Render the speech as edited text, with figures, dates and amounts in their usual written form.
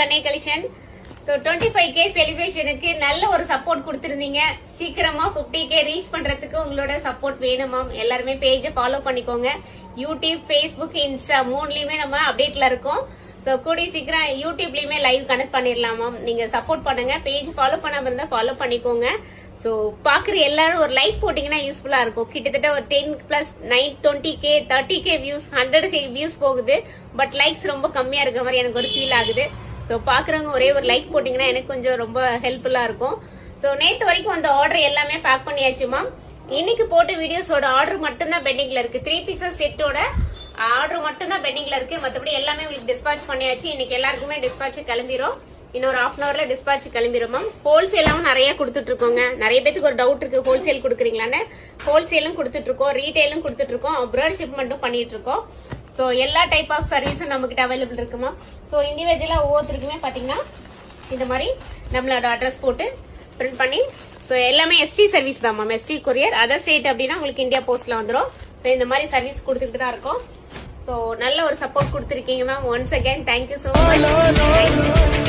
கண்ணே collection. So 25K செலிப்ரேஷனுக்கு நல்ல ஒரு சப்போர்ட் கொடுத்துருந்தீங்க. சீக்கிரமா 50K ரீச் பண்றதுக்கு உங்களோட சப்போர்ட் வேணுமா? எல்லாருமே பேஜை ஃபாலோ பண்ணிக்கோங்க. யூடியூப், ஃபேஸ்புக், இன்ஸ்டா மூணுலயுமே நம்ம அப்டேட்ல இருக்கோம். ஸோ கூடி சீக்கிரம் யூடியூப்லயுமே லைவ் கனெக்ட் பண்ணிடலாமா? நீங்க சப்போர்ட் பண்ணுங்க. பேஜ் ஃபாலோ பண்ணாம இருந்தா ஃபாலோ பண்ணிக்கோங்க. ஸோ பாக்குற எல்லாரும் ஒரு லைக் போட்டீங்கன்னா யூஸ்ஃபுல்லா இருக்கும். கிட்டத்தட்ட ஒரு 10+ 20K 30K views 100K views போகுது. பட் லைக்ஸ் ரொம்ப கம்மியா இருக்க மாதிரி எனக்கு ஒரு ஃபீல் ஆகுது. ஸோ பாக்குறவங்க ஒரே ஒரு லைக் போட்டீங்கன்னா எனக்கு கொஞ்சம் ரொம்ப ஹெல்ப்ஃபுல்லா இருக்கும். ஸோ நேற்று வரைக்கும் அந்த ஆர்டர் எல்லாமே பேக் பண்ணியாச்சுமா. இன்னைக்கு போட்ட வீடியோஸோட ஆர்டர் மட்டும் தான் பெண்டிங்ல இருக்கு. 3 பீசஸ் செட்டோட ஆர்டர் மட்டும் தான் பெண்டிங்ல இருக்கு. மற்றபடி எல்லாமே உங்களுக்கு டிஸ்பாச் பண்ணியாச்சு. இன்னைக்கு எல்லாருக்குமே டிஸ்பாச் கிளம்பிரும். இன்னொரு 1/2 hourல டிஸ்பாச் கிளம்பிரும் மேம். ஹோல்சேலாவும் நிறைய கொடுத்துட்டு இருக்கோங்க. நிறைய பேருக்கு ஒரு டவுட் இருக்கு, ஹோல்சேல் கொடுக்குறீங்களான்னு. ஹோல்சேலும் கொடுத்துட்டு இருக்கோம், ரீட்டைலும் கொடுத்துட்டு இருக்கோம், அப்ராட் ஷிப்மெண்ட்டும் பண்ணிட்டு இருக்கோம். ஸோ எல்லா டைப் ஆஃப் சர்வீஸும் நம்ம கிட்ட அவைலபிள் இருக்குமா. ஸோ இண்டிவிஜுவலா ஒவ்வொருத்தருக்குமே பாத்தீங்கன்னா இந்த மாதிரி நம்மளோட அட்ரஸ் போட்டு பிரிண்ட் பண்ணி, ஸோ எல்லாமே எஸ்டி சர்வீஸ் தான் ma'am. ST courier. Other state அப்படின்னா உங்களுக்கு இந்தியா போஸ்ட்ல வந்துடும். ஸோ இந்த மாதிரி சர்வீஸ் கொடுத்துட்டு தான் இருக்கோம். ஸோ நல்ல ஒரு சப்போர்ட் கொடுத்துருக்கீங்க ma'am. Once again thank you so much.